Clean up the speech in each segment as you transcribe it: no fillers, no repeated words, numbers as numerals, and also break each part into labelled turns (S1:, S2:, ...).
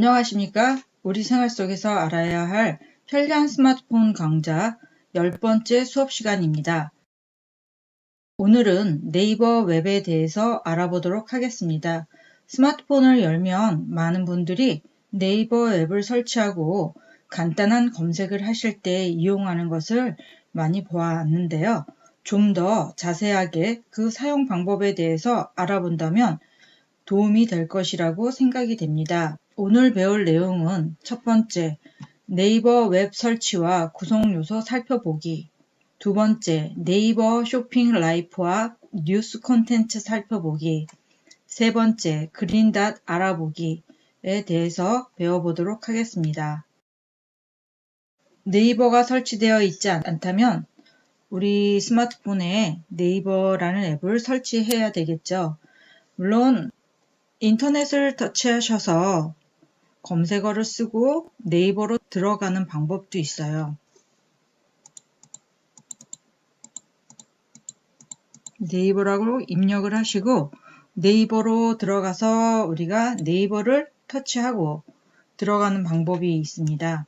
S1: 안녕하십니까? 우리 생활 속에서 알아야 할 편리한 스마트폰 강좌 10번째 수업 시간입니다. 오늘은 네이버 웹에 대해서 알아보도록 하겠습니다. 스마트폰을 열면 많은 분들이 네이버 앱을 설치하고 간단한 검색을 하실 때 이용하는 것을 많이 보았는데요. 좀 더 자세하게 그 사용 방법에 대해서 알아본다면 도움이 될 것이라고 생각이 됩니다. 오늘 배울 내용은 첫 번째, 네이버 웹 설치와 구성 요소 살펴보기. 두 번째, 네이버 쇼핑 라이프와 뉴스 콘텐츠 살펴보기. 세 번째, 그린닷 알아보기에 대해서 배워보도록 하겠습니다. 네이버가 설치되어 있지 않다면 우리 스마트폰에 네이버라는 앱을 설치해야 되겠죠. 물론 인터넷을 터치하셔서 검색어를 쓰고 네이버로 들어가는 방법도 있어요. 네이버라고 입력을 하시고 네이버로 들어가서 우리가 네이버를 터치하고 들어가는 방법이 있습니다.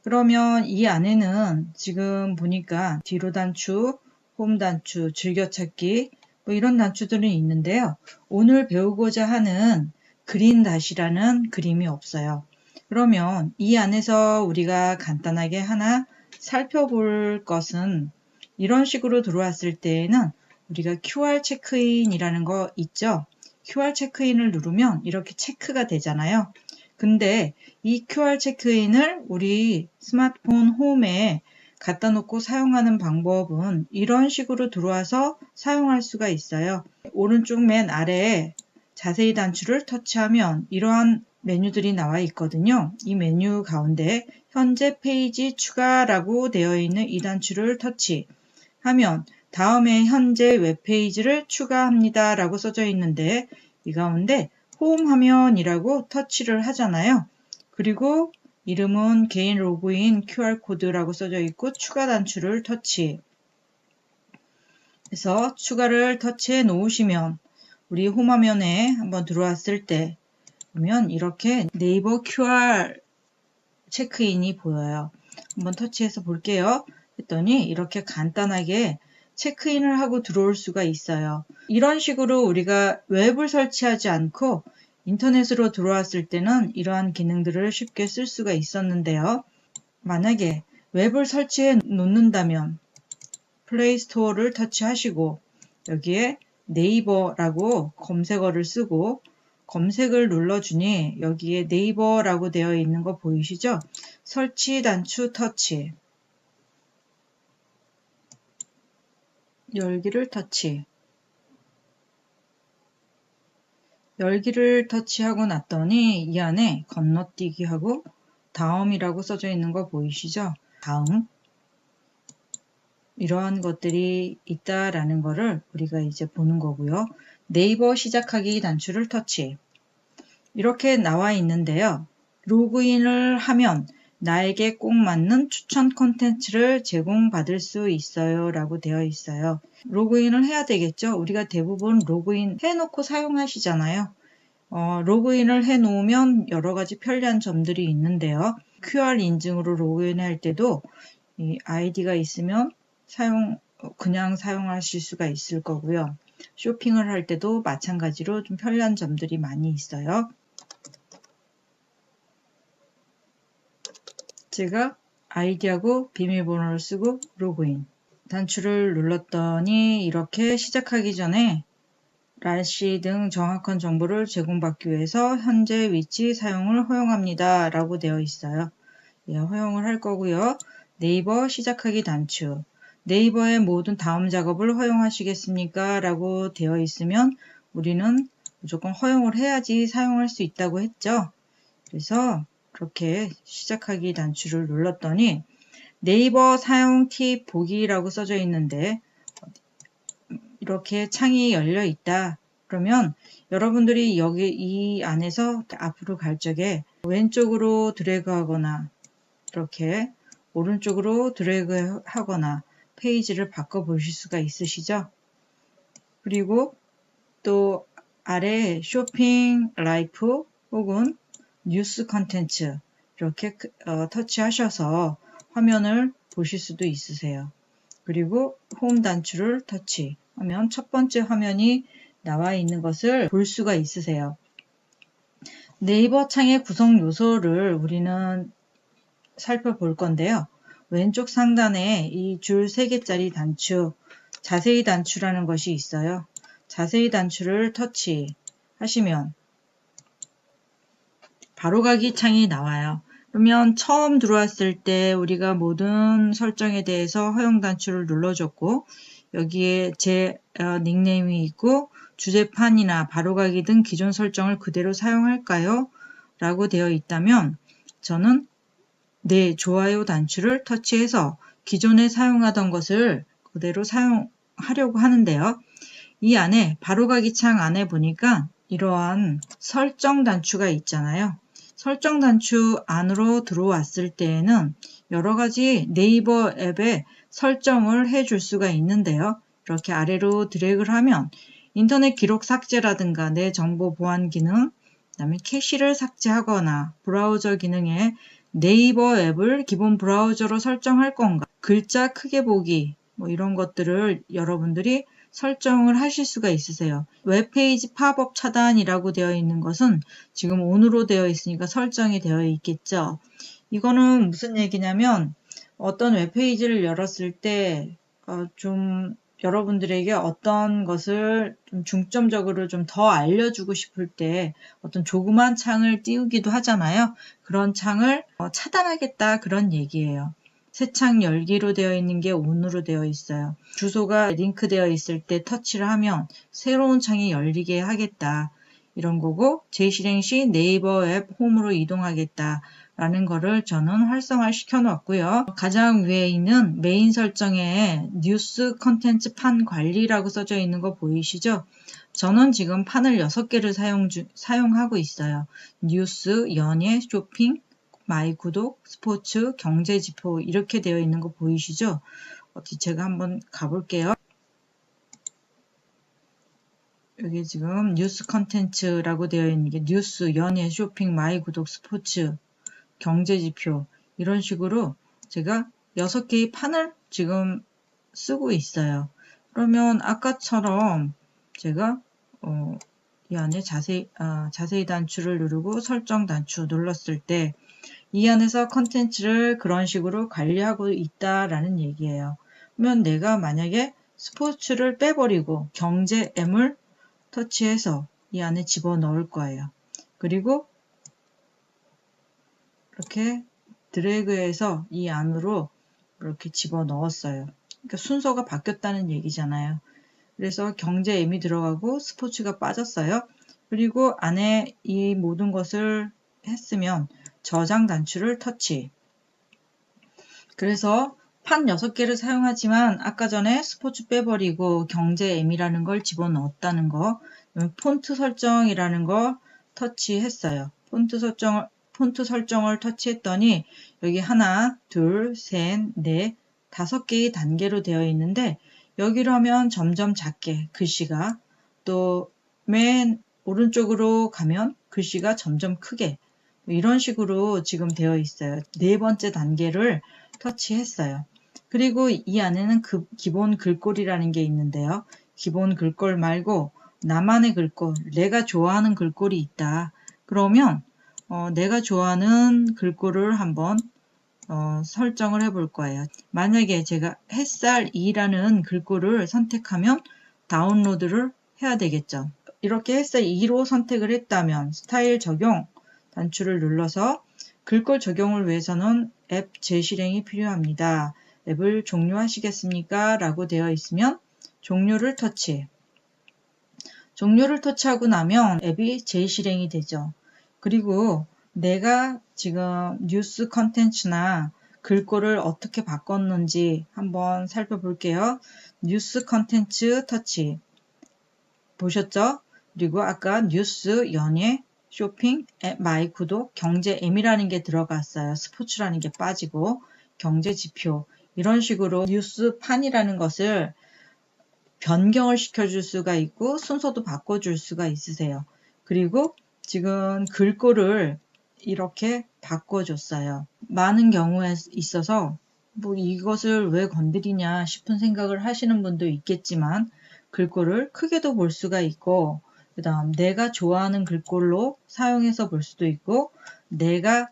S1: 그러면 이 안에는 지금 보니까 뒤로 단추, 홈 단추, 즐겨찾기 뭐 이런 단추들이 있는데요. 오늘 배우고자 하는 그린닷이라는 그림이 없어요. 그러면 이 안에서 우리가 간단하게 하나 살펴볼 것은 이런 식으로 들어왔을 때에는 우리가 QR 체크인이라는 거 있죠. QR 체크인을 누르면 이렇게 체크가 되잖아요. 근데 이 QR 체크인을 우리 스마트폰 홈에 갖다 놓고 사용하는 방법은 이런 식으로 들어와서 사용할 수가 있어요. 오른쪽 맨 아래에 자세히 단추를 터치하면 이러한 메뉴들이 나와 있거든요. 이 메뉴 가운데 현재 페이지 추가라고 되어 있는 이 단추를 터치하면 다음에 현재 웹페이지를 추가합니다 라고 써져 있는데 이 가운데 홈 화면이라고 터치를 하잖아요. 그리고 이름은 개인 로그인 QR코드라고 써져 있고 추가 단추를 터치 해서 추가를 터치해 놓으시면 우리 홈 화면에 한번 들어왔을 때 보면 이렇게 네이버 QR 체크인이 보여요. 한번 터치해서 볼게요. 했더니 이렇게 간단하게 체크인을 하고 들어올 수가 있어요. 이런 식으로 우리가 웹을 설치하지 않고 인터넷으로 들어왔을 때는 이러한 기능들을 쉽게 쓸 수가 있었는데요. 만약에 웹을 설치해 놓는다면 플레이 스토어를 터치하시고 여기에 네이버라고 검색어를 쓰고 검색을 눌러주니 여기에 네이버라고 되어 있는 거 보이시죠? 설치 단추 터치 열기를 터치 열기를 터치하고 났더니 이 안에 건너뛰기 하고 다음이라고 써져 있는 거 보이시죠? 다음 이러한 것들이 있다라는 거를 우리가 이제 보는 거고요. 네이버 시작하기 단추를 터치 이렇게 나와 있는데요. 로그인을 하면 나에게 꼭 맞는 추천 콘텐츠를 제공받을 수 있어요 라고 되어 있어요. 로그인을 해야 되겠죠. 우리가 대부분 로그인 해놓고 사용하시잖아요. 로그인을 해 놓으면 여러 가지 편리한 점들이 있는데요. QR 인증으로 로그인할 때도 이 아이디가 있으면 그냥 사용하실 수가 있을 거고요. 쇼핑을 할 때도 마찬가지로 좀 편리한 점들이 많이 있어요. 제가 아이디하고 비밀번호를 쓰고 로그인 단추를 눌렀더니 이렇게 시작하기 전에 날씨 등 정확한 정보를 제공받기 위해서 현재 위치 사용을 허용합니다 라고 되어 있어요. 예, 허용을 할 거고요. 네이버 시작하기 단추 네이버의 모든 다음 작업을 허용하시겠습니까? 라고 되어 있으면 우리는 무조건 허용을 해야지 사용할 수 있다고 했죠. 그래서 그렇게 시작하기 단추를 눌렀더니 네이버 사용 팁 보기라고 써져 있는데 이렇게 창이 열려 있다. 그러면 여러분들이 여기 이 안에서 앞으로 갈 적에 왼쪽으로 드래그 하거나 이렇게 오른쪽으로 드래그 하거나 페이지를 바꿔 보실 수가 있으시죠? 그리고 또 아래 쇼핑 라이프 혹은 뉴스 컨텐츠 이렇게 터치하셔서 화면을 보실 수도 있으세요. 그리고 홈 단추를 터치하면 첫 번째 화면이 나와 있는 것을 볼 수가 있으세요. 네이버 창의 구성 요소를 우리는 살펴볼 건데요. 왼쪽 상단에 이 줄 3개짜리 단추, 자세히 단추라는 것이 있어요. 자세히 단추를 터치하시면 바로가기 창이 나와요. 그러면 처음 들어왔을 때 우리가 모든 설정에 대해서 허용 단추를 눌러줬고 여기에 제 닉네임이 있고 주제판이나 바로가기 등 기존 설정을 그대로 사용할까요? 라고 되어 있다면 저는 네, 좋아요 단추를 터치해서 기존에 사용하던 것을 그대로 사용하려고 하는데요. 이 안에 바로가기 창 안에 보니까 이러한 설정 단추가 있잖아요. 설정 단추 안으로 들어왔을 때에는 여러 가지 네이버 앱에 설정을 해줄 수가 있는데요. 이렇게 아래로 드래그를 하면 인터넷 기록 삭제라든가 내 정보 보안 기능, 그다음에 캐시를 삭제하거나 브라우저 기능에 네이버 앱을 기본 브라우저로 설정할 건가, 글자 크게 보기, 뭐 이런 것들을 여러분들이 설정을 하실 수가 있으세요. 웹페이지 팝업 차단이라고 되어 있는 것은 지금 ON으로 되어 있으니까 설정이 되어 있겠죠. 이거는 무슨 얘기냐면 어떤 웹페이지를 열었을 때 좀 여러분들에게 어떤 것을 좀 중점적으로 좀 더 알려주고 싶을 때 어떤 조그만 창을 띄우기도 하잖아요. 그런 창을 차단하겠다 그런 얘기예요. 새 창 열기로 되어 있는 게 ON으로 되어 있어요. 주소가 링크되어 있을 때 터치를 하면 새로운 창이 열리게 하겠다. 이런 거고 재실행 시 네이버 앱 홈으로 이동하겠다. 라는 거를 저는 활성화 시켜 놓았고요. 가장 위에 있는 메인 설정에 뉴스 컨텐츠 판 관리라고 써져 있는 거 보이시죠? 저는 지금 판을 6개를 사용하고 있어요. 뉴스, 연예, 쇼핑, 마이 구독, 스포츠, 경제지표 이렇게 되어 있는 거 보이시죠? 어디 제가 한번 가볼게요. 여기 지금 뉴스 컨텐츠라고 되어 있는 게 뉴스, 연예, 쇼핑, 마이 구독, 스포츠, 경제지표 이런 식으로 제가 6개의 판을 지금 쓰고 있어요. 그러면 아까처럼 제가 이 안에 자세히 단추를 누르고 설정 단추 눌렀을 때 이 안에서 컨텐츠를 그런 식으로 관리하고 있다라는 얘기예요. 그러면 내가 만약에 스포츠를 빼버리고 경제 M을 터치해서 이 안에 집어넣을 거예요. 그리고 이렇게 드래그해서 이 안으로 이렇게 집어넣었어요. 그러니까 순서가 바뀌었다는 얘기잖아요. 그래서 경제 M이 들어가고 스포츠가 빠졌어요. 그리고 안에 이 모든 것을 했으면 저장 단추를 터치. 그래서 판 6개를 사용하지만 아까 전에 스포츠 빼버리고 경제 M이라는 걸 집어넣었다는 거, 폰트 설정이라는 거 터치했어요. 폰트 설정을 터치했더니 여기 하나, 둘, 셋, 넷, 5개의 단계로 되어 있는데 여기로 하면 점점 작게 글씨가 또 맨 오른쪽으로 가면 글씨가 점점 크게 이런 식으로 지금 되어 있어요. 4번째 단계를 터치했어요. 그리고 이 안에는 기본 글꼴이라는 게 있는데요. 기본 글꼴 말고 나만의 글꼴, 내가 좋아하는 글꼴이 있다. 그러면 내가 좋아하는 글꼴을 한번 설정을 해볼 거예요. 만약에 제가 햇살 2라는 글꼴을 선택하면 다운로드를 해야 되겠죠. 이렇게 햇살 2로 선택을 했다면 스타일 적용 단추를 눌러서 글꼴 적용을 위해서는 앱 재실행이 필요합니다. 앱을 종료하시겠습니까? 라고 되어 있으면 종료를 터치하고 나면 앱이 재실행이 되죠. 그리고 내가 지금 뉴스 컨텐츠나 글꼴을 어떻게 바꿨는지 한번 살펴볼게요. 뉴스 컨텐츠 터치 보셨죠? 그리고 아까 뉴스, 연예, 쇼핑, 마이 구독, 경제 M이라는 게 들어갔어요. 스포츠라는 게 빠지고 경제 지표 이런 식으로 뉴스판이라는 것을 변경을 시켜줄 수가 있고 순서도 바꿔줄 수가 있으세요. 그리고 지금 글꼴을 이렇게 바꿔줬어요. 많은 경우에 있어서 뭐 이것을 왜 건드리냐 싶은 생각을 하시는 분도 있겠지만 글꼴을 크게도 볼 수가 있고 그 다음 내가 좋아하는 글꼴로 사용해서 볼 수도 있고 내가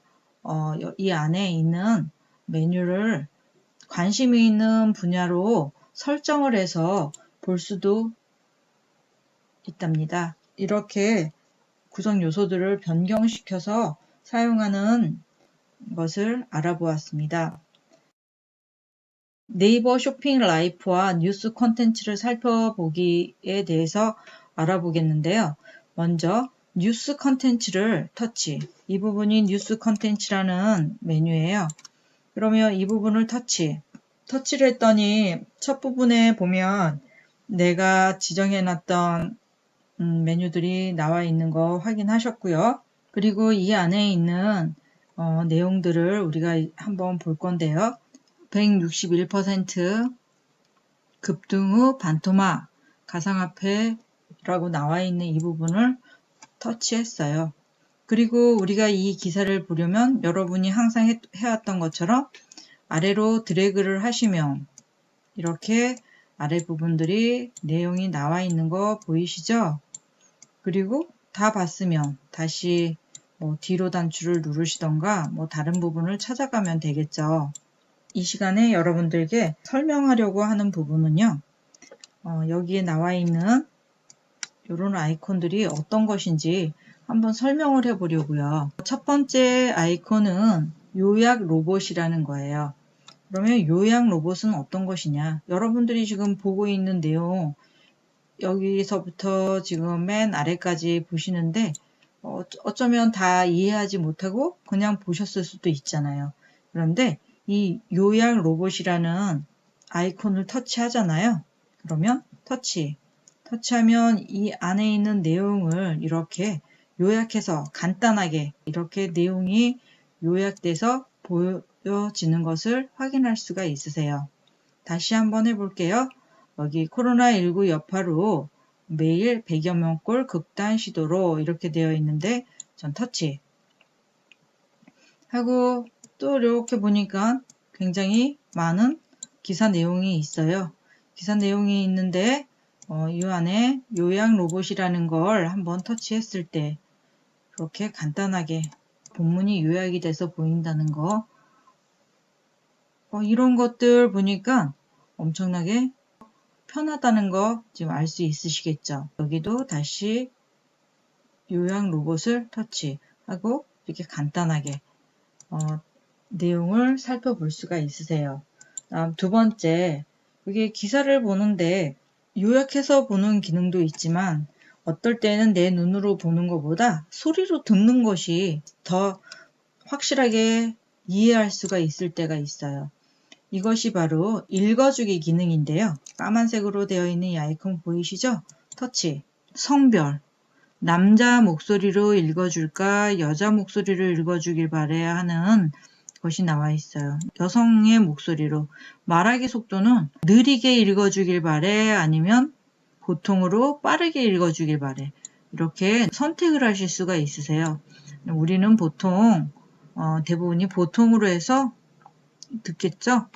S1: 이 안에 있는 메뉴를 관심이 있는 분야로 설정을 해서 볼 수도 있답니다. 이렇게 구성 요소들을 변경시켜서 사용하는 것을 알아보았습니다. 네이버 쇼핑 라이프와 뉴스 콘텐츠를 살펴보기에 대해서 알아보겠는데요. 먼저 뉴스 콘텐츠를 터치. 이 부분이 뉴스 콘텐츠라는 메뉴예요. 그러면 이 부분을 터치를 했더니 첫 부분에 보면 내가 지정해놨던 메뉴들이 나와 있는 거 확인하셨고요. 그리고 이 안에 있는 내용들을 우리가 한번 볼 건데요. 161% 급등 후 반토막 가상화폐라고 나와 있는 이 부분을 터치했어요. 그리고 우리가 이 기사를 보려면 여러분이 항상 해왔던 것처럼 아래로 드래그를 하시면 이렇게 아래 부분들이 내용이 나와 있는 거 보이시죠? 그리고 다 봤으면 다시 뭐 뒤로 단추를 누르시던가 뭐 다른 부분을 찾아가면 되겠죠. 이 시간에 여러분들께 설명하려고 하는 부분은요. 여기에 나와 있는 이런 아이콘들이 어떤 것인지 한번 설명을 해보려고요. 첫 번째 아이콘은 요약 로봇이라는 거예요. 그러면 요약 로봇은 어떤 것이냐? 여러분들이 지금 보고 있는 내용 여기서부터 지금 맨 아래까지 보시는데 어쩌면 다 이해하지 못하고 그냥 보셨을 수도 있잖아요. 그런데 이 요약 로봇이라는 아이콘을 터치하잖아요. 그러면 터치하면 이 안에 있는 내용을 이렇게 요약해서 간단하게 이렇게 내용이 요약돼서 보여지는 것을 확인할 수가 있으세요. 다시 한번 해볼게요. 여기 코로나19 여파로 매일 100여 명꼴 극단 시도로 이렇게 되어 있는데 전 터치 하고 또 이렇게 보니까 굉장히 많은 기사 내용이 있어요. 기사 내용이 있는데 이 안에 요약 로봇이라는 걸 한번 터치했을 때 이렇게 간단하게 본문이 요약이 돼서 보인다는 거 이런 것들 보니까 엄청나게 편하다는 거 지금 알 수 있으시겠죠. 여기도 다시 요약 로봇을 터치하고 이렇게 간단하게 내용을 살펴볼 수가 있으세요. 다음 두 번째, 여기 기사를 보는데 요약해서 보는 기능도 있지만 어떨 때는 내 눈으로 보는 것보다 소리로 듣는 것이 더 확실하게 이해할 수가 있을 때가 있어요. 이것이 바로 읽어주기 기능인데요. 까만색으로 되어 있는 이 아이콘 보이시죠? 터치, 성별, 남자 목소리로 읽어줄까 여자 목소리로 읽어주길 바래야 하는 것이 나와 있어요. 여성의 목소리로 말하기 속도는 느리게 읽어주길 바래 아니면 보통으로 빠르게 읽어주길 바래 이렇게 선택을 하실 수가 있으세요. 우리는 보통 대부분이 보통으로 해서 듣겠죠?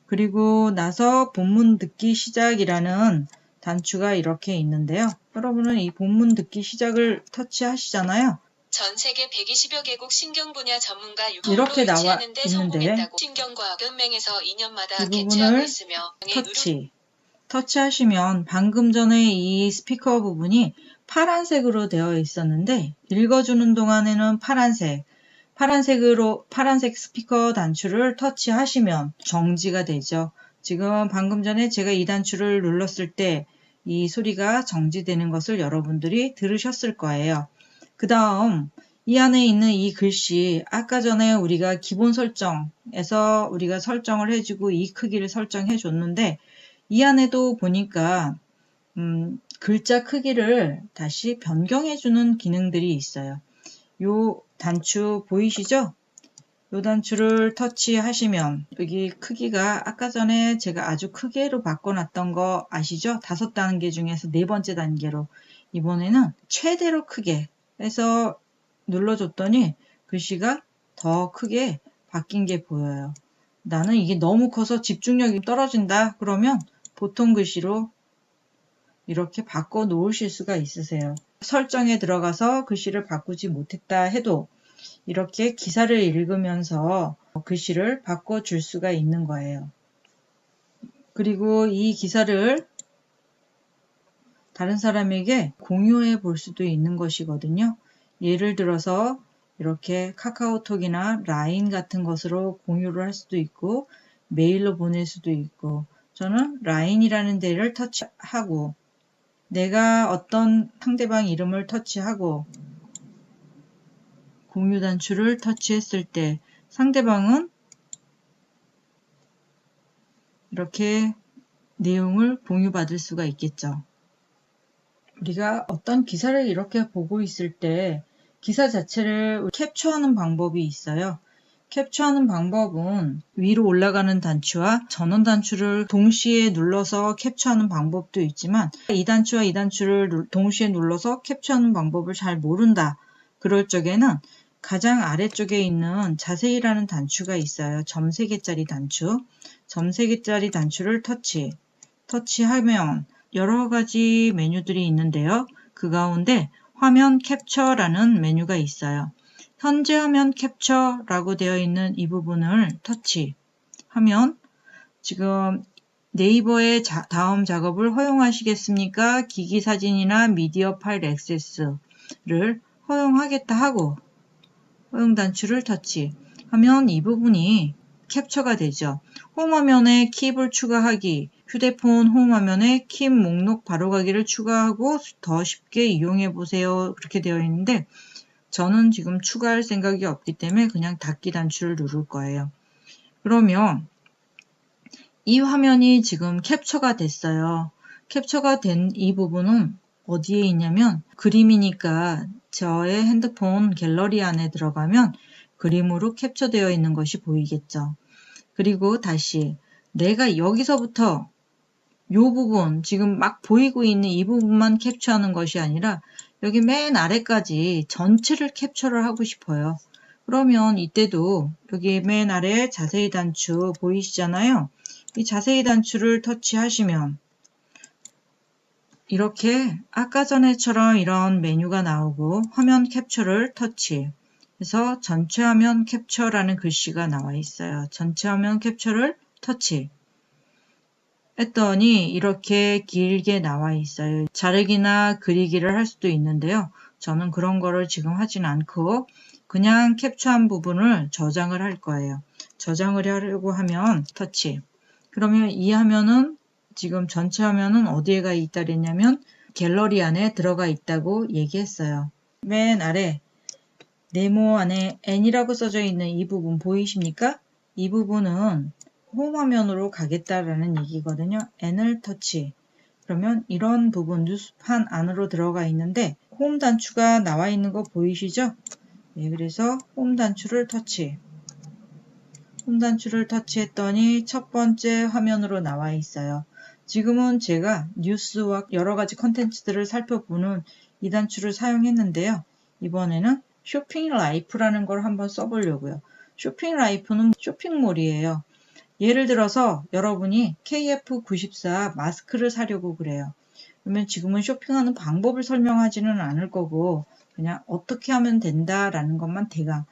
S1: 그리고 나서 본문 듣기 시작이라는 단추가 이렇게 있는데요. 여러분은 이 본문 듣기 시작을 터치하시잖아요.
S2: 전 세계 120여 개국 신경 분야 전문가
S1: 이렇게
S2: 유통으로
S1: 나와
S2: 유치하는 데
S1: 있는데
S2: 성공했다고 신경과학연맹에서 2년마다
S1: 이
S2: 개최하고
S1: 부분을
S2: 있으며
S1: 터치하시면 방금 전에 이 스피커 부분이 파란색으로 되어 있었는데 읽어주는 동안에는 파란색 스피커 단추를 터치하시면 정지가 되죠. 지금 방금 전에 제가 이 단추를 눌렀을 때 이 소리가 정지되는 것을 여러분들이 들으셨을 거예요. 그 다음 이 안에 있는 이 글씨 아까 전에 우리가 기본 설정에서 우리가 설정을 해주고 이 크기를 설정해 줬는데 이 안에도 보니까 글자 크기를 다시 변경해 주는 기능들이 있어요. 요 단추 보이시죠? 요 단추를 터치하시면 여기 크기가 아까 전에 제가 아주 크게로 바꿔놨던 거 아시죠? 5단계 중에서 4번째 단계로 이번에는 최대로 크게 해서 눌러줬더니 글씨가 더 크게 바뀐 게 보여요. 나는 이게 너무 커서 집중력이 떨어진다. 그러면 보통 글씨로 이렇게 바꿔 놓으실 수가 있으세요. 설정에 들어가서 글씨를 바꾸지 못했다 해도 이렇게 기사를 읽으면서 글씨를 바꿔줄 수가 있는 거예요. 그리고 이 기사를 다른 사람에게 공유해 볼 수도 있는 것이거든요. 예를 들어서 이렇게 카카오톡이나 라인 같은 것으로 공유를 할 수도 있고 메일로 보낼 수도 있고 저는 라인이라는 데를 터치하고 내가 어떤 상대방 이름을 터치하고 공유 단추를 터치했을 때 상대방은 이렇게 내용을 공유받을 수가 있겠죠. 우리가 어떤 기사를 이렇게 보고 있을 때 기사 자체를 캡처하는 방법이 있어요. 캡처하는 방법은 위로 올라가는 단추와 전원 단추를 동시에 눌러서 캡처하는 방법도 있지만 이 단추와 이 단추를 동시에 눌러서 캡처하는 방법을 잘 모른다. 그럴 적에는 가장 아래쪽에 있는 자세히라는 단추가 있어요. 점 3개짜리 단추. 점 3개짜리 단추를 터치하면 여러 가지 메뉴들이 있는데요. 그 가운데 화면 캡처라는 메뉴가 있어요. 현재 화면 캡처라고 되어 있는 이 부분을 터치하면 지금 네이버의 다음 작업을 허용하시겠습니까? 기기 사진이나 미디어 파일 액세스를 허용하겠다 하고 허용 단추를 터치하면 이 부분이 캡처가 되죠. 홈화면에 킵을 추가하기, 휴대폰 홈화면에 킵 목록 바로가기를 추가하고 더 쉽게 이용해 보세요. 그렇게 되어 있는데 저는 지금 추가할 생각이 없기 때문에 그냥 닫기 단추를 누를 거예요. 그러면 이 화면이 지금 캡처가 됐어요. 캡처가 된 이 부분은 어디에 있냐면 그림이니까 저의 핸드폰 갤러리 안에 들어가면 그림으로 캡처되어 있는 것이 보이겠죠. 그리고 다시 내가 여기서부터 이 부분 지금 막 보이고 있는 이 부분만 캡처하는 것이 아니라 여기 맨 아래까지 전체를 캡처를 하고 싶어요. 그러면 이때도 여기 맨 아래 자세히 단추 보이시잖아요. 이 자세히 단추를 터치하시면 이렇게 아까 전에처럼 이런 메뉴가 나오고 화면 캡처를 터치해서 전체 화면 캡처라는 글씨가 나와 있어요. 전체 화면 캡처를 터치 했더니 이렇게 길게 나와 있어요. 자르기나 그리기를 할 수도 있는데요. 저는 그런 거를 지금 하진 않고 그냥 캡처한 부분을 저장을 할 거예요. 저장을 하려고 하면 터치. 그러면 이 화면은 지금 전체 화면은 어디에 가 있다 그랬냐면 갤러리 안에 들어가 있다고 얘기했어요. 맨 아래 네모 안에 N이라고 써져 있는 이 부분 보이십니까? 이 부분은 홈 화면으로 가겠다라는 얘기거든요. N을 터치. 그러면 이런 부분 뉴스판 안으로 들어가 있는데 홈 단추가 나와 있는 거 보이시죠? 네, 그래서 홈 단추를 터치. 홈 단추를 터치했더니 첫 번째 화면으로 나와 있어요. 지금은 제가 뉴스와 여러 가지 컨텐츠들을 살펴보는 이 단추를 사용했는데요. 이번에는 쇼핑 라이프라는 걸 한번 써보려고요. 쇼핑 라이프는 쇼핑몰이에요. 예를 들어서 여러분이 KF94 마스크를 사려고 그래요. 그러면 지금은 쇼핑하는 방법을 설명하지는 않을 거고 그냥 어떻게 하면 된다라는 것만 대강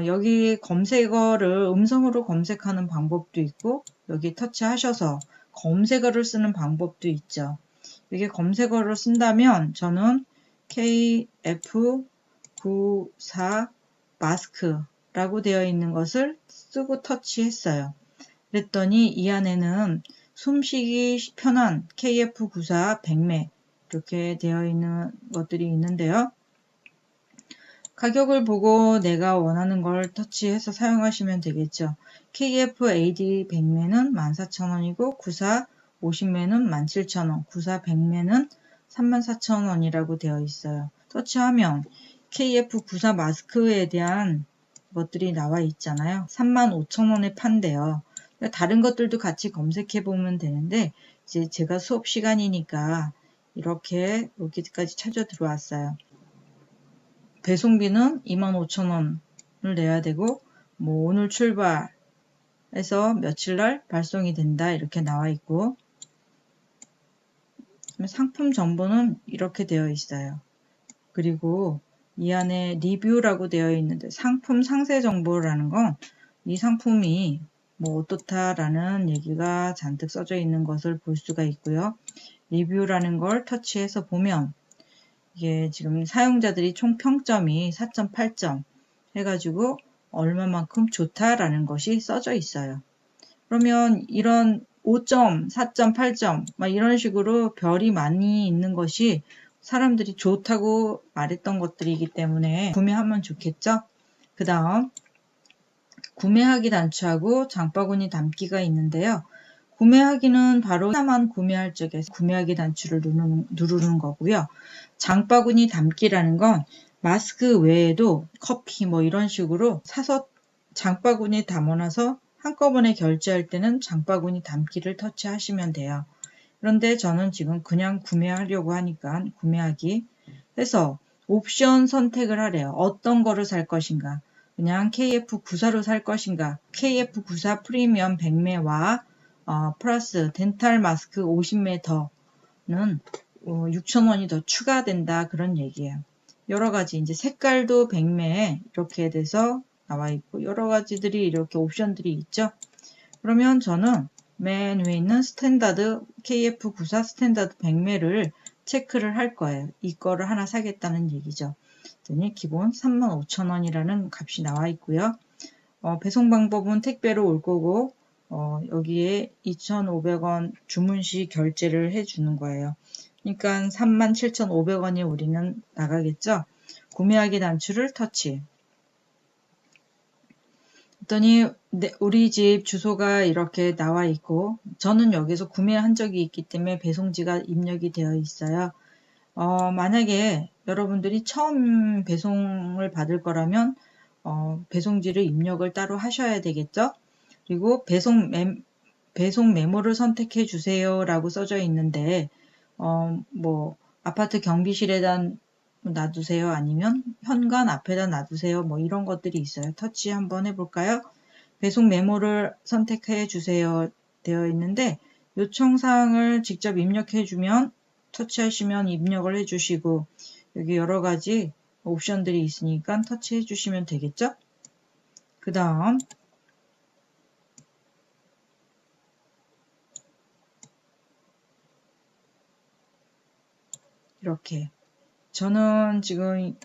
S1: 여기 검색어를 음성으로 검색하는 방법도 있고 여기 터치하셔서 검색어를 쓰는 방법도 있죠. 이게 검색어를 쓴다면 저는 KF94 마스크라고 되어 있는 것을 쓰고 터치했어요. 그랬더니 이 안에는 숨쉬기 편한 KF94 백매 이렇게 되어 있는 것들이 있는데요. 가격을 보고 내가 원하는 걸 터치해서 사용하시면 되겠죠. KF-AD 100매는 14,000원이고 94 50매는 17,000원, 94 100매는 34,000원이라고 되어 있어요. 터치하면 KF94 마스크에 대한 것들이 나와 있잖아요. 35,000원에 판대요. 다른 것들도 같이 검색해 보면 되는데 이제 제가 수업 시간이니까 이렇게 여기까지 찾아 들어왔어요. 배송비는 25,000원 내야 되고 뭐 오늘 출발해서 며칠날 발송이 된다 이렇게 나와 있고 상품 정보는 이렇게 되어 있어요. 그리고 이 안에 리뷰라고 되어 있는데 상품 상세 정보라는 건 이 상품이 뭐 어떻다라는 얘기가 잔뜩 써져 있는 것을 볼 수가 있고요. 리뷰라는 걸 터치해서 보면 이게 지금 사용자들이 총 평점이 4.8점 해가지고 얼마만큼 좋다라는 것이 써져 있어요. 그러면 이런 5점, 4점, 8점 막 이런 식으로 별이 많이 있는 것이 사람들이 좋다고 말했던 것들이기 때문에 구매하면 좋겠죠? 그 다음 구매하기 단추하고 장바구니 담기가 있는데요. 구매하기는 바로 하나만 구매할 적에 구매하기 단추를 누르는 거고요. 장바구니 담기라는 건 마스크 외에도 커피 뭐 이런 식으로 사서 장바구니에 담아놔서 한꺼번에 결제할 때는 장바구니 담기를 터치하시면 돼요. 그런데 저는 지금 그냥 구매하려고 하니까 구매하기 해서 옵션 선택을 하래요. 어떤 거를 살 것인가. 그냥 KF94로 살 것인가. KF94 프리미엄 100매와 플러스 덴탈 마스크 50매 더는 6,000원이 더 추가된다 그런 얘기예요. 여러 가지 이제 색깔도 100매에 이렇게 돼서 나와 있고 여러 가지들이 이렇게 옵션들이 있죠. 그러면 저는 맨 위에 있는 스탠다드 KF94 스탠다드 100매를 체크를 할 거예요. 이거를 하나 사겠다는 얘기죠. 그랬더니 기본 35,000원이라는 값이 나와 있고요. 배송 방법은 택배로 올 거고 여기에 2,500원 주문 시 결제를 해주는 거예요. 그러니까 37,500원이 우리는 나가겠죠. 구매하기 단추를 터치. 그랬더니 우리 집 주소가 이렇게 나와 있고 저는 여기서 구매한 적이 있기 때문에 배송지가 입력이 되어 있어요. 만약에 여러분들이 처음 배송을 받을 거라면 배송지를 입력을 따로 하셔야 되겠죠. 그리고 배송 메모를 선택해 주세요 라고 써져 있는데 뭐 아파트 경비실에다 놔두세요 아니면 현관 앞에다 놔두세요 뭐 이런 것들이 있어요. 터치 한번 해볼까요? 배송 메모를 선택해 주세요 되어 있는데 요청사항을 직접 입력해 주면 터치하시면 입력을 해 주시고 여기 여러 가지 옵션들이 있으니까 터치해 주시면 되겠죠? 그 다음 이렇게 저는 지금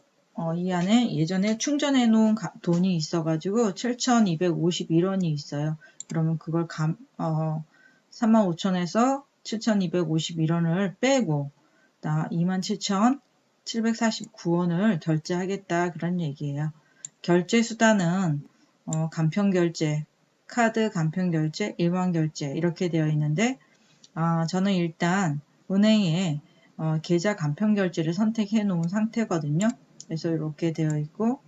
S1: 이 안에 예전에 충전해 놓은 돈이 있어가지고 7,251원이 있어요. 그러면 그걸 35,000원에서 7,251원을 빼고 27,749원을 결제하겠다 그런 얘기예요. 결제 수단은 간편결제, 카드 간편결제, 일반결제 이렇게 되어 있는데 저는 일단 은행에 계좌 간편결제를 선택해 놓은 상태거든요. 그래서 이렇게 되어 있고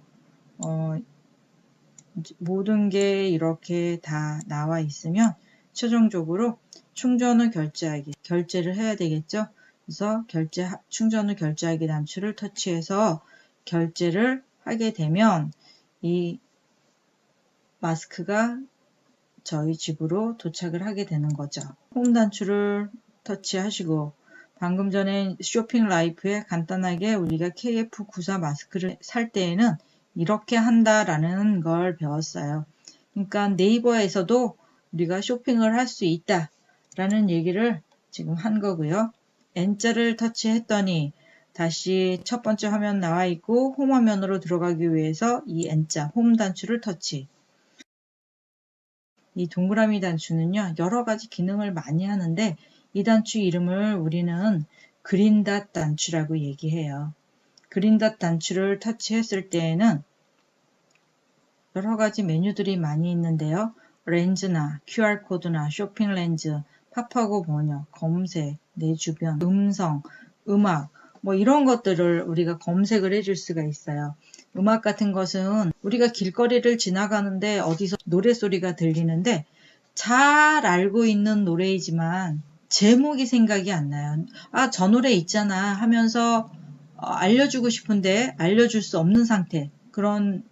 S1: 모든 게 이렇게 다 나와 있으면 최종적으로 충전 후 결제를 해야 되겠죠. 그래서 충전 후 결제하기 단추를 터치해서 결제를 하게 되면 이 마스크가 저희 집으로 도착을 하게 되는 거죠. 홈 단추를 터치하시고 방금 전에 쇼핑 라이프에 간단하게 우리가 KF94 마스크를 살 때에는 이렇게 한다라는 걸 배웠어요. 그러니까 네이버에서도 우리가 쇼핑을 할 수 있다라는 얘기를 지금 한 거고요. N자를 터치했더니 다시 첫 번째 화면 나와 있고 홈 화면으로 들어가기 위해서 이 N자 홈 단추를 터치. 이 동그라미 단추는요, 여러 가지 기능을 많이 하는데 이 단추 이름을 우리는 그린닷 단추라고 얘기해요. 그린닷 단추를 터치했을 때에는 여러 가지 메뉴들이 많이 있는데요. 렌즈나 QR코드나 쇼핑 렌즈, 팝하고 번역, 검색, 내 주변, 음성, 음악 뭐 이런 것들을 우리가 검색을 해줄 수가 있어요. 음악 같은 것은 우리가 길거리를 지나가는데 어디서 노래소리가 들리는데 잘 알고 있는 노래이지만 제목이 생각이 안 나요. 저 노래 있잖아 하면서 알려주고 싶은데 알려줄 수 없는 상태. 그런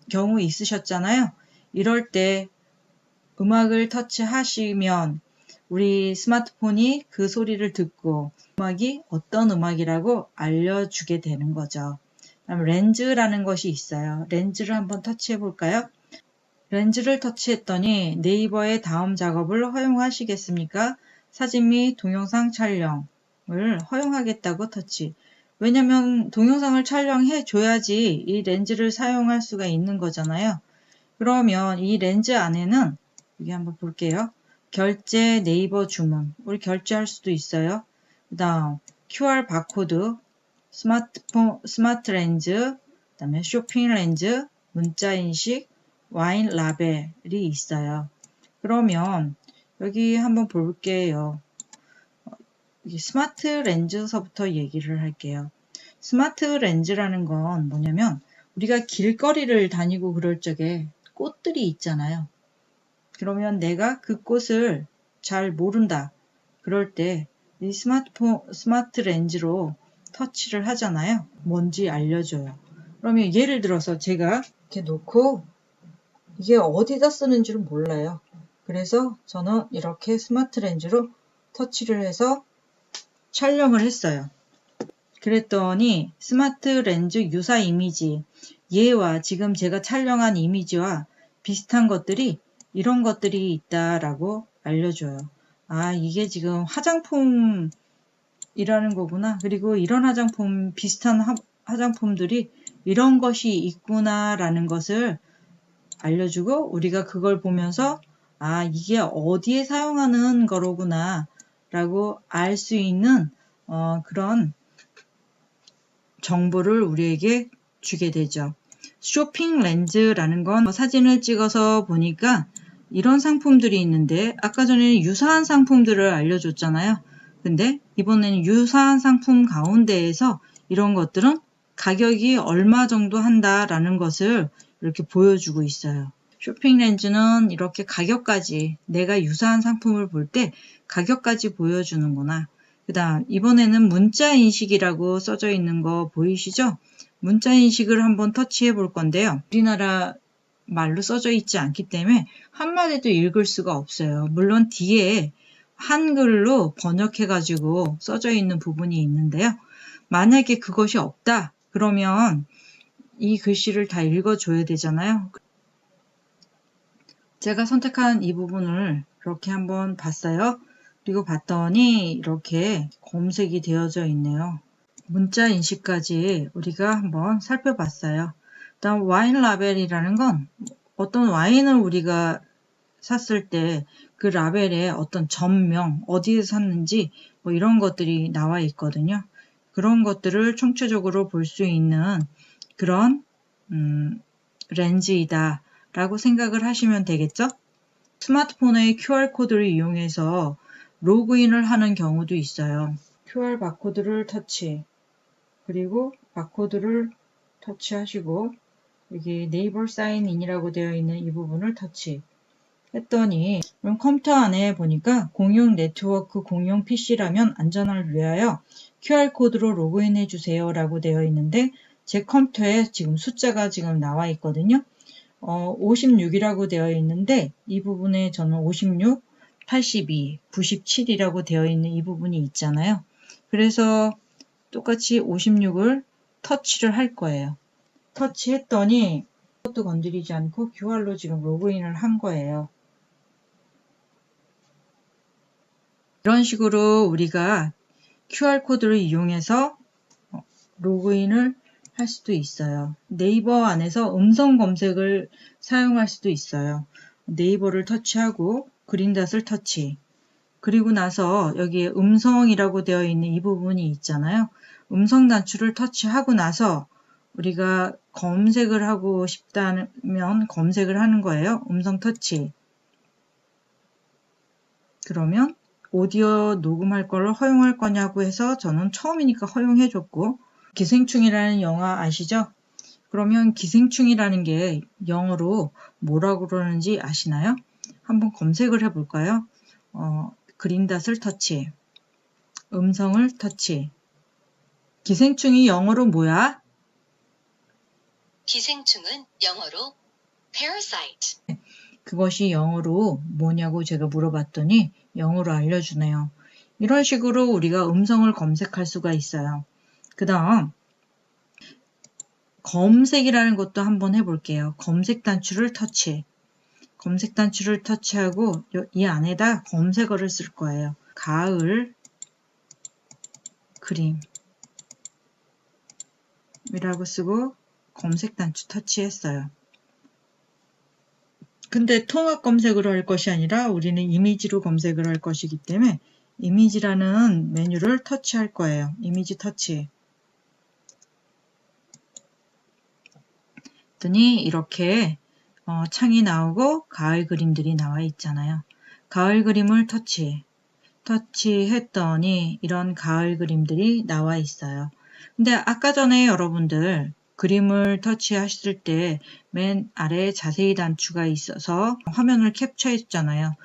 S1: 경우 있으셨잖아요. 이럴 때 음악을 터치하시면 우리 스마트폰이 그 소리를 듣고 음악이 어떤 음악이라고 알려주게 되는 거죠. 그다음 렌즈라는 것이 있어요. 렌즈를 한번 터치해 볼까요? 렌즈를 터치했더니 네이버의 다음 작업을 허용하시겠습니까? 사진 및 동영상 촬영을 허용하겠다고 터치. 왜냐면 동영상을 촬영해 줘야지 이 렌즈를 사용할 수가 있는 거잖아요. 그러면 이 렌즈 안에는 여기 한번 볼게요. 결제, 네이버 주문, 우리 결제할 수도 있어요. 그 다음 QR 바코드, 스마트 렌즈, 그 다음에 쇼핑 렌즈, 문자 인식, 와인 라벨이 있어요. 그러면 여기 한번 볼게요. 여기 스마트 렌즈서부터 얘기를 할게요. 스마트 렌즈라는 건 뭐냐면 우리가 길거리를 다니고 그럴 적에 꽃들이 있잖아요. 그러면 내가 그 꽃을 잘 모른다. 그럴 때 이 스마트 렌즈로 터치를 하잖아요. 뭔지 알려줘요. 그러면 예를 들어서 제가 이렇게 놓고 이게 어디다 쓰는지를 몰라요. 그래서 저는 이렇게 스마트 렌즈로 터치를 해서 촬영을 했어요. 그랬더니 스마트 렌즈 유사 이미지, 얘와 지금 제가 촬영한 이미지와 비슷한 것들이 이런 것들이 있다라고 알려줘요. 아, 이게 지금 화장품이라는 거구나. 그리고 이런 화장품, 비슷한 화장품들이 이런 것이 있구나라는 것을 알려주고 우리가 그걸 보면서 아, 이게 어디에 사용하는 거로구나 라고 알 수 있는 그런 정보를 우리에게 주게 되죠. 쇼핑 렌즈라는 건 사진을 찍어서 보니까 이런 상품들이 있는데 아까 전에 유사한 상품들을 알려줬잖아요. 근데 이번에는 유사한 상품 가운데에서 이런 것들은 가격이 얼마 정도 한다라는 것을 이렇게 보여주고 있어요. 쇼핑 렌즈는 이렇게 가격까지 내가 유사한 상품을 볼 때 가격까지 보여주는구나. 그 다음 이번에는 문자 인식이라고 써져 있는 거 보이시죠? 문자 인식을 한번 터치해 볼 건데요. 우리나라 말로 써져 있지 않기 때문에 한마디도 읽을 수가 없어요. 물론 뒤에 한글로 번역해 가지고 써져 있는 부분이 있는데요. 만약에 그것이 없다 그러면 이 글씨를 다 읽어줘야 되잖아요. 제가 선택한 이 부분을 이렇게 한번 봤어요. 그리고 봤더니 이렇게 검색이 되어져 있네요. 문자 인식까지 우리가 한번 살펴봤어요. 다음 와인 라벨이라는 건 어떤 와인을 우리가 샀을 때 그 라벨에 어떤 점명, 어디에 샀는지 뭐 이런 것들이 나와 있거든요. 그런 것들을 총체적으로 볼 수 있는 그런 렌즈이다 라고 생각을 하시면 되겠죠? 스마트폰의 QR코드를 이용해서 로그인을 하는 경우도 있어요. QR 바코드를 터치, 그리고 바코드를 터치하시고 여기 네이버 사인인이라고 되어 있는 이 부분을 터치 했더니 그럼 컴퓨터 안에 보니까 공용 네트워크 공용 PC라면 안전을 위하여 QR코드로 로그인해 주세요 라고 되어 있는데 제 컴퓨터에 지금 숫자가 지금 나와 있거든요. 56이라고 되어 있는데 이 부분에 저는 56, 82, 97이라고 되어 있는 이 부분이 있잖아요. 그래서 똑같이 56을 터치를 할 거예요. 터치했더니 그것도 건드리지 않고 QR로 지금 로그인을 한 거예요. 이런 식으로 우리가 QR코드를 이용해서 로그인을 할 수도 있어요. 네이버 안에서 음성 검색을 사용할 수도 있어요. 네이버를 터치하고 그린닷을 터치. 그리고 나서 여기에 음성이라고 되어 있는 이 부분이 있잖아요. 음성 단추를 터치하고 나서 우리가 검색을 하고 싶다면 검색을 하는 거예요. 음성 터치. 그러면 오디오 녹음할 걸 허용할 거냐고 해서 저는 처음이니까 허용해 줬고 기생충이라는 영화 아시죠? 그러면 기생충이라는 게 영어로 뭐라고 그러는지 아시나요? 한번 검색을 해 볼까요? 그린닷을 터치, 음성을 터치. 기생충이 영어로 뭐야?
S2: 기생충은 영어로 parasite.
S1: 그것이 영어로 뭐냐고 제가 물어봤더니 영어로 알려주네요. 이런 식으로 우리가 음성을 검색할 수가 있어요. 그 다음 검색이라는 것도 한번 해볼게요. 검색 단추를 터치. 검색 단추를 터치하고 이 안에다 검색어를 쓸 거예요. 가을 그림이라고 쓰고 검색 단추 터치했어요. 근데 통합 검색을 할 것이 아니라 우리는 이미지로 검색을 할 것이기 때문에 이미지라는 메뉴를 터치할 거예요. 이미지 터치. 했더니 이렇게 창이 나오고 가을 그림들이 나와 있잖아요. 가을 그림을 터치했더니 이런 가을 그림들이 나와 있어요. 근데 아까 전에 여러분들 그림을 터치하실 때 맨 아래에 자세히 단추가 있어서 화면을 캡처했잖아요.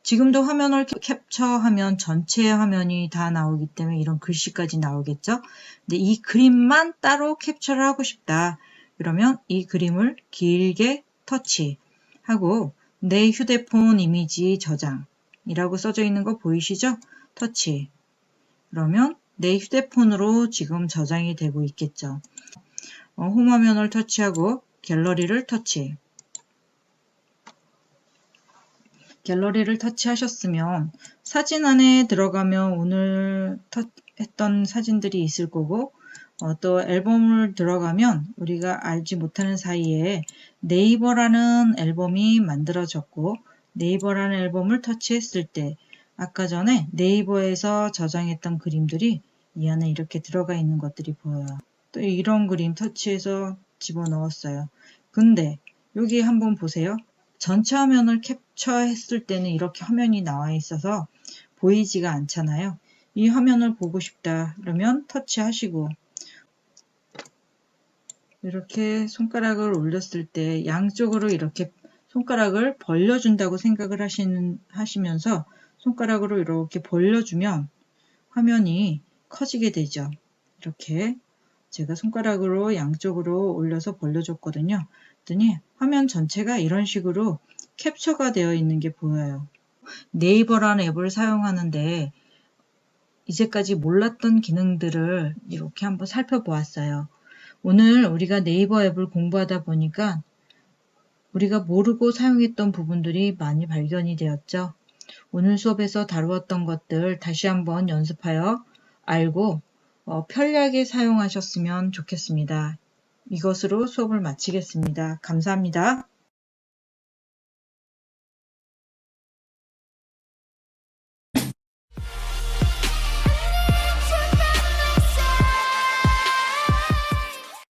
S1: 지금도 화면을 캡처하면 전체 화면이 다 나오기 때문에 이런 글씨까지 나오겠죠. 근데 이 그림만 따로 캡처를 하고 싶다. 그러면 이 그림을 길게 터치하고 내 휴대폰 이미지 저장이라고 써져 있는 거 보이시죠? 터치. 그러면 내 휴대폰으로 지금 저장이 되고 있겠죠. 홈화면을 터치하고 갤러리를 터치. 갤러리를 터치하셨으면 사진 안에 들어가면 오늘 했던 사진들이 있을 거고 또 앨범을 들어가면 우리가 알지 못하는 사이에 네이버라는 앨범이 만들어졌고 네이버라는 앨범을 터치했을 때 아까 전에 네이버에서 저장했던 그림들이 이 안에 이렇게 들어가 있는 것들이 보여요. 또 이런 그림 터치해서 집어넣었어요. 근데 여기 한번 보세요. 전체 화면을 캡처했을 때는 이렇게 화면이 나와 있어서 보이지가 않잖아요. 이 화면을 보고 싶다 그러면 터치하시고 이렇게 손가락을 올렸을 때 양쪽으로 이렇게 손가락을 벌려준다고 생각을 하시면서 손가락으로 이렇게 벌려주면 화면이 커지게 되죠. 이렇게 제가 손가락으로 양쪽으로 올려서 벌려줬거든요. 그랬더니 화면 전체가 이런 식으로 캡처가 되어 있는 게 보여요. 네이버라는 앱을 사용하는데 이제까지 몰랐던 기능들을 이렇게 한번 살펴보았어요. 오늘 우리가 네이버 앱을 공부하다 보니까 우리가 모르고 사용했던 부분들이 많이 발견이 되었죠. 오늘 수업에서 다루었던 것들 다시 한번 연습하여 알고 편리하게 사용하셨으면 좋겠습니다. 이것으로 수업을 마치겠습니다. 감사합니다.